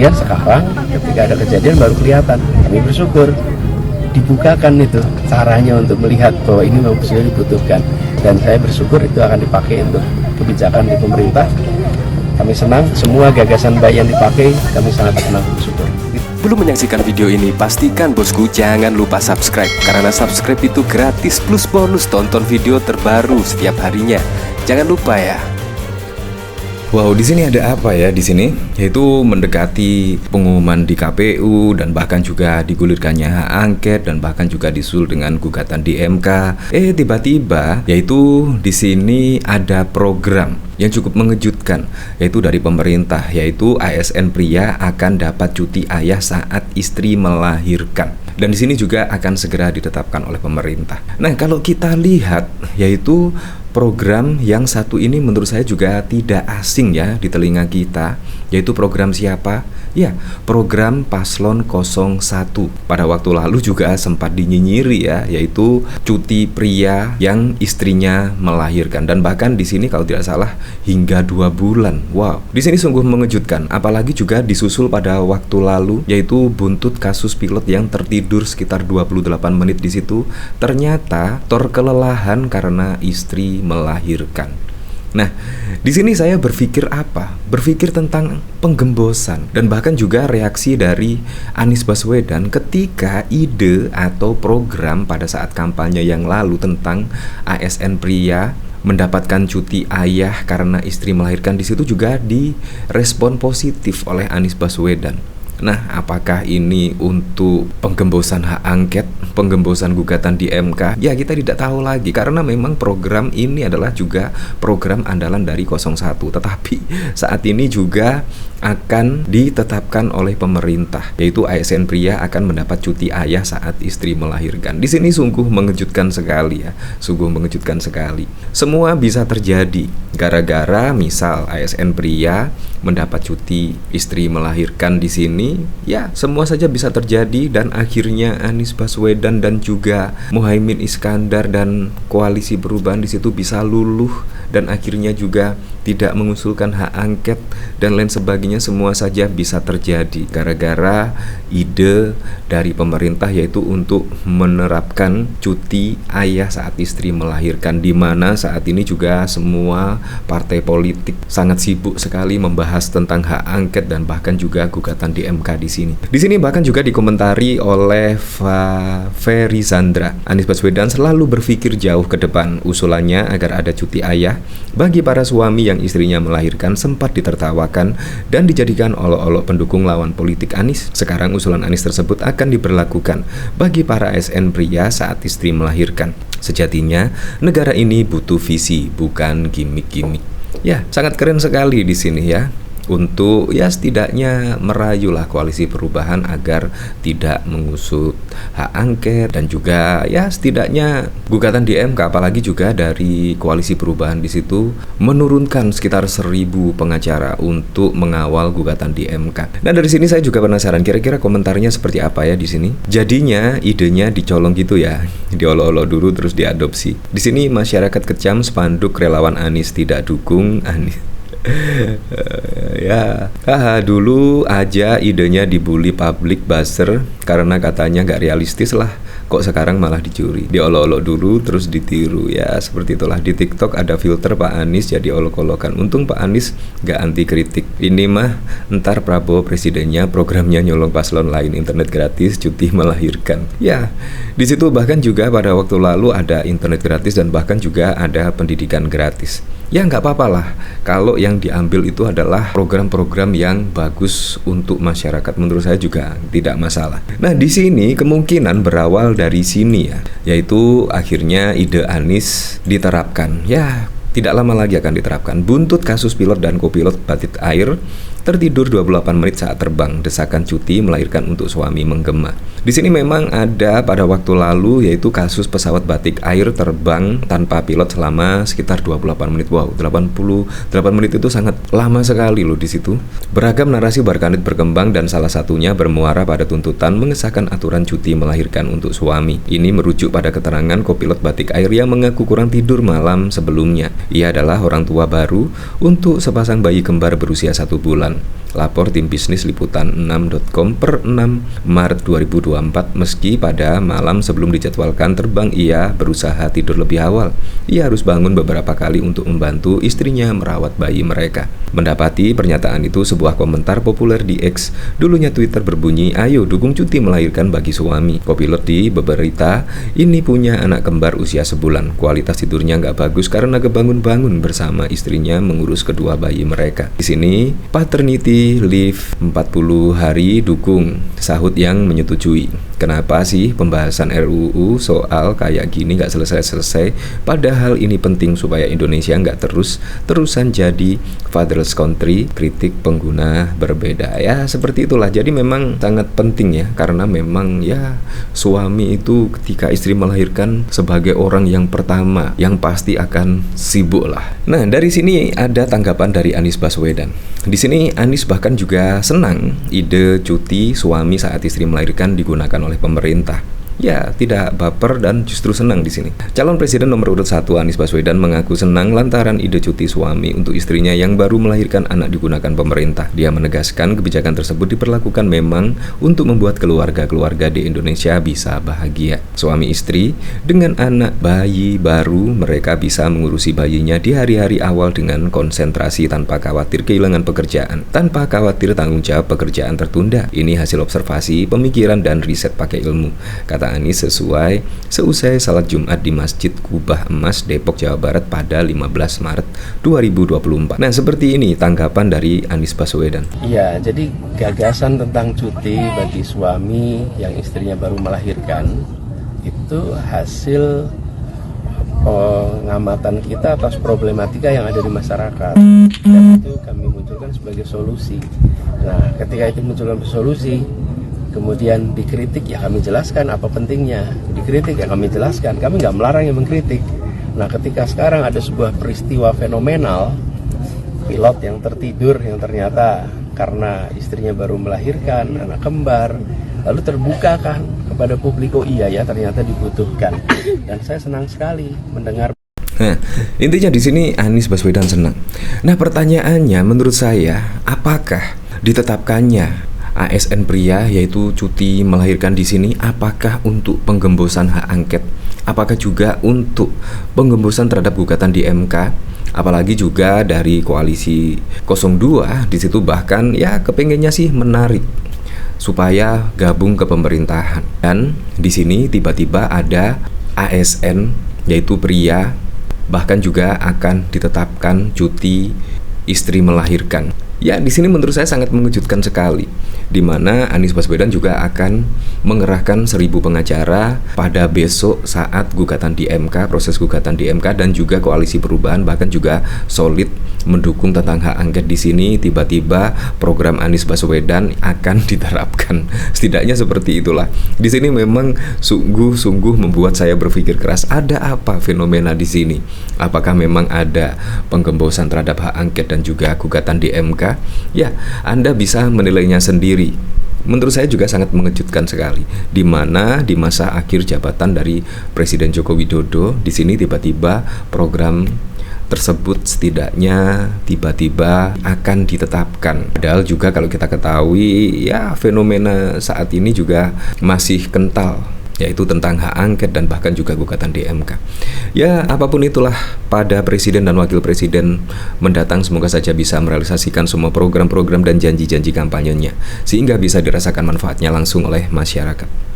Kemudian sekarang ketika ada kejadian baru kelihatan. Kami bersyukur dibukakan itu caranya untuk melihat bahwa ini memang sudah dibutuhkan, dan saya bersyukur itu akan dipakai untuk kebijakan di pemerintah. Kami senang semua gagasan baik yang dipakai, kami sangat senang bersyukur. Belum menyaksikan video ini, pastikan bosku jangan lupa subscribe, karena subscribe itu gratis plus bonus tonton video terbaru setiap harinya. Jangan lupa ya. Wow, di sini ada apa ya di sini? Yaitu mendekati pengumuman di KPU dan bahkan juga digulirkannya hak angket dan bahkan juga disul dengan gugatan di MK. Tiba-tiba yaitu di sini ada program yang cukup mengejutkan, yaitu dari pemerintah, yaitu ASN pria akan dapat cuti ayah saat istri melahirkan. Dan di sini juga akan segera ditetapkan oleh pemerintah. Nah, kalau kita lihat yaitu program yang satu ini menurut saya juga tidak asing ya di telinga kita, yaitu program siapa? Ya, program Paslon 01. Pada waktu lalu juga sempat dinyinyiri ya, yaitu cuti pria yang istrinya melahirkan, dan bahkan di sini kalau tidak salah hingga 2 bulan. Wow, di sini sungguh mengejutkan, apalagi juga disusul pada waktu lalu yaitu buntut kasus pilot yang tertidur sekitar 28 menit di situ, ternyata kelelahan karena istri melahirkan. Nah, di sini saya berpikir apa? Berpikir tentang penggembosan dan bahkan juga reaksi dari Anies Baswedan ketika ide atau program pada saat kampanye yang lalu tentang ASN pria mendapatkan cuti ayah karena istri melahirkan, di situ juga direspon positif oleh Anies Baswedan. Nah, apakah ini untuk penggembosan hak angket, penggembosan gugatan di MK? Ya, kita tidak tahu lagi, karena memang program ini adalah juga program andalan dari 01. Tetapi saat ini juga akan ditetapkan oleh pemerintah, yaitu ASN pria akan mendapat cuti ayah saat istri melahirkan. Di sini sungguh mengejutkan sekali ya, sungguh mengejutkan sekali. Semua bisa terjadi gara-gara misal ASN pria mendapat cuti istri melahirkan di sini. Ya, semua saja bisa terjadi, dan akhirnya Anies Baswedan dan juga Muhaimin Iskandar dan koalisi perubahan di situ bisa luluh, dan akhirnya juga tidak mengusulkan hak angket dan lain sebagainya. Semua saja bisa terjadi gara-gara ide dari pemerintah, yaitu untuk menerapkan cuti ayah saat istri melahirkan, di mana saat ini juga semua partai politik sangat sibuk sekali membahas tentang hak angket dan bahkan juga gugatan di MK di sini. Di sini bahkan juga dikomentari oleh Ferry Zandra. Anies Baswedan selalu berpikir jauh ke depan. Usulannya agar ada cuti ayah bagi para suami yang istrinya melahirkan sempat ditertawakan dan dijadikan olok-olok pendukung lawan politik Anies. Sekarang usulan Anies tersebut akan diberlakukan bagi para ASN pria saat istri melahirkan. Sejatinya negara ini butuh visi, bukan gimmick-gimmick. Ya, sangat keren sekali di sini ya, untuk ya setidaknya merayulah koalisi perubahan agar tidak mengusut hak angket, dan juga ya setidaknya gugatan di MK, apalagi juga dari koalisi perubahan di situ menurunkan sekitar 1.000 pengacara untuk mengawal gugatan di MK. Nah, dari sini saya juga penasaran kira-kira komentarnya seperti apa ya di sini. Jadinya idenya dicolong gitu ya, diolok-olok dulu terus diadopsi. Di sini masyarakat kecam spanduk relawan Anies tidak dukung Anies. Ya, dulu aja idenya dibully public buzzer karena katanya gak realistis lah. Kok sekarang malah dicuri, diolok-olok dulu terus ditiru. Ya, seperti itulah. Di TikTok ada filter Pak Anies jadi olok-olokan. Untung Pak Anies gak anti kritik. Ini mah ntar Prabowo presidennya programnya nyolong paslon lain, internet gratis, cuti melahirkan. Ya, di situ bahkan juga pada waktu lalu ada internet gratis dan bahkan juga ada pendidikan gratis. Ya, nggak apa-apa lah kalau yang diambil itu adalah program-program yang bagus untuk masyarakat. Menurut saya juga tidak masalah. Nah, di sini kemungkinan berawal dari sini ya, yaitu akhirnya ide Anies diterapkan. Ya, tidak lama lagi akan diterapkan. Buntut kasus pilot dan kopilot batik air tertidur 28 menit saat terbang, desakan cuti melahirkan untuk suami menggema. Di sini memang ada pada waktu lalu, yaitu kasus pesawat batik air terbang tanpa pilot selama sekitar 28 menit. Wow, 88 menit itu sangat lama sekali loh di situ. Beragam narasi warganet berkembang dan salah satunya bermuara pada tuntutan mengesahkan aturan cuti melahirkan untuk suami. Ini merujuk pada keterangan kopilot batik air yang mengaku kurang tidur malam sebelumnya. Ia adalah orang tua baru untuk sepasang bayi kembar berusia 1 bulan. Wedan. Lapor tim bisnis liputan6.com per 6 Maret 2024. Meski pada malam sebelum dijadwalkan terbang ia berusaha tidur lebih awal. Ia harus bangun beberapa kali untuk membantu istrinya merawat bayi mereka. Mendapati pernyataan itu sebuah komentar populer di X. Dulunya Twitter berbunyi, "Ayo dukung cuti melahirkan bagi suami." Kopilot di berita, "Ini punya anak kembar usia sebulan. Kualitas tidurnya nggak bagus karena kebangun-bangun bersama istrinya mengurus kedua bayi mereka." Di sini paternity leave 40 hari dukung, sahut yang menyetujui. Kenapa sih pembahasan RUU soal kayak gini nggak selesai-selesai? Padahal ini penting supaya Indonesia nggak terus-terusan jadi fatherless country. Kritik pengguna berbeda. Ya seperti itulah. Jadi memang sangat penting ya, karena memang ya suami itu ketika istri melahirkan sebagai orang yang pertama yang pasti akan sibuk lah. Nah dari sini ada tanggapan dari Anies Baswedan. Di sini Anies bahkan juga senang ide cuti suami saat istri melahirkan digunakan oleh pemerintah. Ya, tidak baper dan justru senang di sini. Calon Presiden nomor urut 1 Anies Baswedan mengaku senang lantaran ide cuti suami untuk istrinya yang baru melahirkan anak digunakan pemerintah. Dia menegaskan kebijakan tersebut diperlakukan memang untuk membuat keluarga-keluarga di Indonesia bisa bahagia. Suami istri dengan anak bayi baru, mereka bisa mengurusi bayinya di hari-hari awal dengan konsentrasi tanpa khawatir kehilangan pekerjaan, tanpa khawatir tanggung jawab pekerjaan tertunda. Ini hasil observasi, pemikiran, dan riset pakai ilmu, kata Anies seusai salat Jumat di Masjid Kubah Emas, Depok, Jawa Barat pada 15 Maret 2024. Nah, seperti ini tanggapan dari Anies Baswedan. Iya, jadi gagasan tentang cuti bagi suami yang istrinya baru melahirkan itu hasil pengamatan kita atas problematika yang ada di masyarakat, dan itu kami munculkan sebagai solusi. Nah, ketika itu munculkan solusi, kemudian dikritik, ya kami jelaskan apa pentingnya. Dikritik, ya kami jelaskan. Kami nggak melarang yang mengkritik. Nah, ketika sekarang ada sebuah peristiwa fenomenal, pilot yang tertidur yang ternyata karena istrinya baru melahirkan anak kembar, lalu terbukakan kepada publik, oh iya ya ternyata dibutuhkan. Dan saya senang sekali mendengar. Nah, intinya di sini Anies Baswedan senang. Nah, pertanyaannya menurut saya, apakah ditetapkannya ASN pria yaitu cuti melahirkan di sini apakah untuk penggembosan hak angket, apakah juga untuk penggembosan terhadap gugatan di MK, apalagi juga dari koalisi 02 di situ bahkan ya kepengennya sih menarik supaya gabung ke pemerintahan. Dan di sini tiba-tiba ada ASN yaitu pria bahkan juga akan ditetapkan cuti istri melahirkan. Ya, di sini menurut saya sangat mengejutkan sekali, di mana Anies Baswedan juga akan mengerahkan 1000 pengacara pada besok saat gugatan di MK, proses gugatan di MK, dan juga koalisi perubahan bahkan juga solid mendukung tentang hak angket. Di sini tiba-tiba program Anies Baswedan akan diterapkan. Setidaknya seperti itulah. Di sini memang sungguh-sungguh membuat saya berpikir keras, ada apa fenomena di sini? Apakah memang ada penggembosan terhadap hak angket dan juga gugatan di MK? Ya, Anda bisa menilainya sendiri. Menurut saya juga sangat mengejutkan sekali, di mana di masa akhir jabatan dari Presiden Joko Widodo, di sini tiba-tiba program tersebut setidaknya tiba-tiba akan ditetapkan. Padahal juga kalau kita ketahui ya fenomena saat ini juga masih kental, yaitu tentang hak angket dan bahkan juga gugatan di MK. Ya, apapun itulah pada presiden dan wakil presiden mendatang, semoga saja bisa merealisasikan semua program-program dan janji-janji kampanyenya sehingga bisa dirasakan manfaatnya langsung oleh masyarakat.